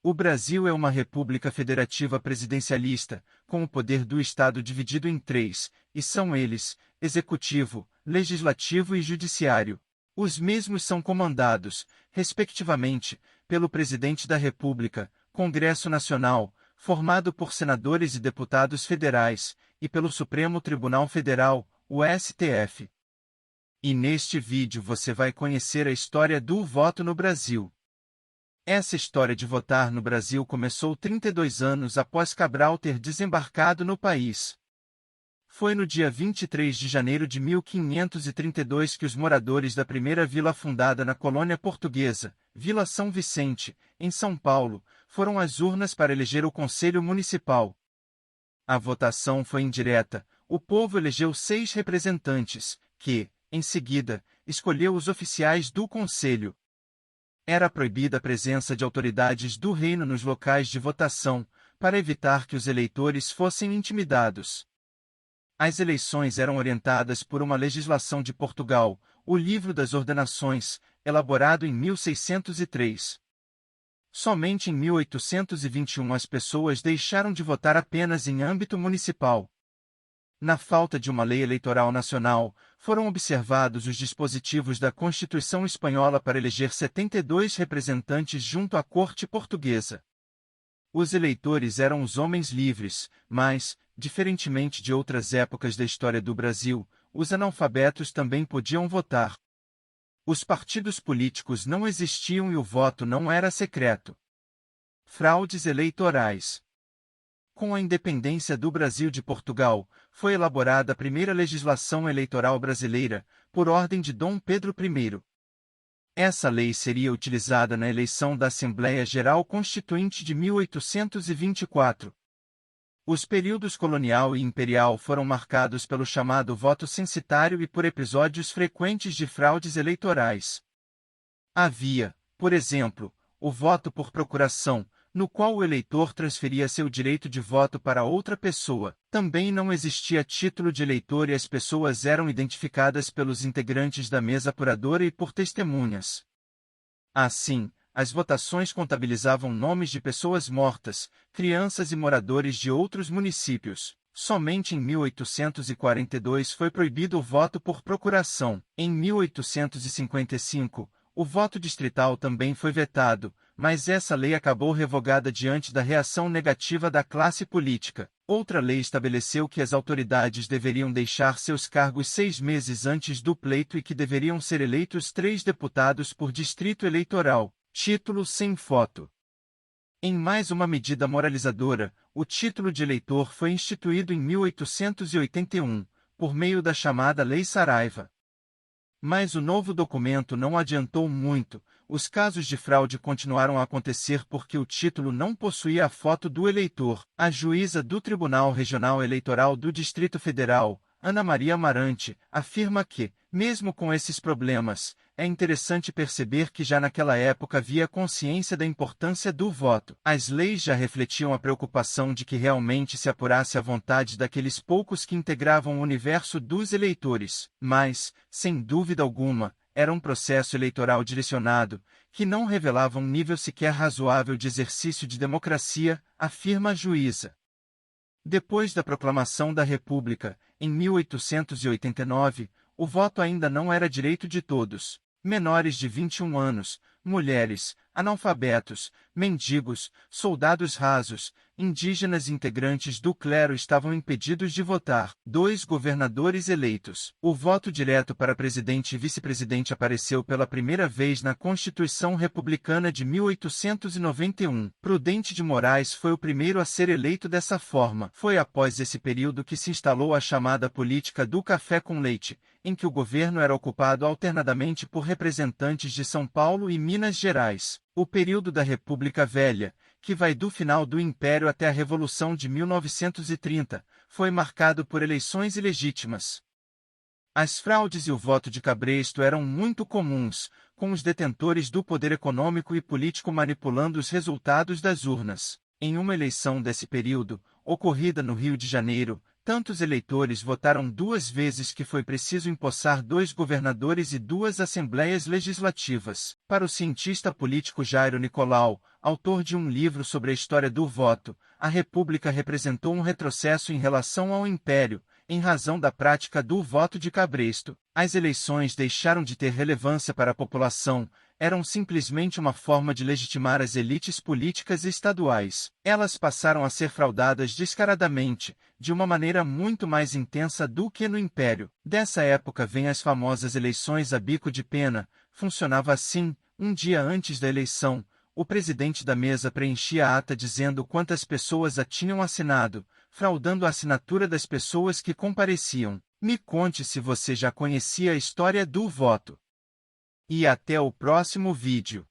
O Brasil é uma república federativa presidencialista, com o poder do Estado dividido em três, e são eles: executivo, legislativo e judiciário. Os mesmos são comandados, respectivamente, pelo Presidente da República, Congresso Nacional, formado por senadores e deputados federais, e pelo Supremo Tribunal Federal, o STF. E neste vídeo você vai conhecer a história do voto no Brasil. Essa história de votar no Brasil começou 32 anos após Cabral ter desembarcado no país. Foi no dia 23 de janeiro de 1532 que os moradores da primeira vila fundada na colônia portuguesa, Vila São Vicente, em São Paulo, foram às urnas para eleger o Conselho Municipal. A votação foi indireta. O povo elegeu 6 representantes, que, em seguida, escolheu os oficiais do Conselho. Era proibida a presença de autoridades do reino nos locais de votação, para evitar que os eleitores fossem intimidados. As eleições eram orientadas por uma legislação de Portugal, o Livro das Ordenações, elaborado em 1603. Somente em 1821 as pessoas deixaram de votar apenas em âmbito municipal. Na falta de uma lei eleitoral nacional, foram observados os dispositivos da Constituição Espanhola para eleger 72 representantes junto à corte portuguesa. Os eleitores eram os homens livres, mas, diferentemente de outras épocas da história do Brasil, os analfabetos também podiam votar. Os partidos políticos não existiam e o voto não era secreto. Fraudes eleitorais. Com a independência do Brasil de Portugal, foi elaborada a primeira legislação eleitoral brasileira, por ordem de Dom Pedro I. Essa lei seria utilizada na eleição da Assembleia Geral Constituinte de 1824. Os períodos colonial e imperial foram marcados pelo chamado voto censitário e por episódios frequentes de fraudes eleitorais. Havia, por exemplo, o voto por procuração, no qual o eleitor transferia seu direito de voto para outra pessoa. Também não existia título de eleitor e as pessoas eram identificadas pelos integrantes da mesa apuradora e por testemunhas. Assim, as votações contabilizavam nomes de pessoas mortas, crianças e moradores de outros municípios. Somente em 1842 foi proibido o voto por procuração. Em 1855, o voto distrital também foi vetado, mas essa lei acabou revogada diante da reação negativa da classe política. Outra lei estabeleceu que as autoridades deveriam deixar seus cargos 6 meses antes do pleito e que deveriam ser eleitos 3 deputados por distrito eleitoral. Título sem foto. Em mais uma medida moralizadora, o título de eleitor foi instituído em 1881, por meio da chamada Lei Saraiva. Mas o novo documento não adiantou muito. Os casos de fraude continuaram a acontecer porque o título não possuía a foto do eleitor. A juíza do Tribunal Regional Eleitoral do Distrito Federal, Ana Maria Amarante, afirma que, mesmo com esses problemas, é interessante perceber que já naquela época havia consciência da importância do voto. As leis já refletiam a preocupação de que realmente se apurasse a vontade daqueles poucos que integravam o universo dos eleitores. Mas, sem dúvida alguma, era um processo eleitoral direcionado, que não revelava um nível sequer razoável de exercício de democracia, afirma a juíza. Depois da proclamação da República, em 1889, o voto ainda não era direito de todos. Menores de 21 anos, mulheres, analfabetos, mendigos, soldados rasos, indígenas e integrantes do clero estavam impedidos de votar. 2 governadores eleitos. O voto direto para presidente e vice-presidente apareceu pela primeira vez na Constituição Republicana de 1891. Prudente de Moraes foi o primeiro a ser eleito dessa forma. Foi após esse período que se instalou a chamada política do café com leite, em que o governo era ocupado alternadamente por representantes de São Paulo e Minas Gerais. O período da República Velha, que vai do final do Império até a Revolução de 1930, foi marcado por eleições ilegítimas. As fraudes e o voto de cabresto eram muito comuns, com os detentores do poder econômico e político manipulando os resultados das urnas. Em uma eleição desse período, ocorrida no Rio de Janeiro, Tantos eleitores votaram 2 vezes que foi preciso empossar 2 governadores e 2 assembleias legislativas. Para o cientista político Jairo Nicolau, autor de um livro sobre a história do voto, a República representou um retrocesso em relação ao Império, em razão da prática do voto de cabresto. As eleições deixaram de ter relevância para a população, eram simplesmente uma forma de legitimar as elites políticas estaduais. Elas passaram a ser fraudadas descaradamente, de uma maneira muito mais intensa do que no Império. Dessa época vêm as famosas eleições a bico de pena. Funcionava assim: um dia antes da eleição, o presidente da mesa preenchia a ata dizendo quantas pessoas a tinham assinado, fraudando a assinatura das pessoas que compareciam. Me conte se você já conhecia a história do voto. E até o próximo vídeo.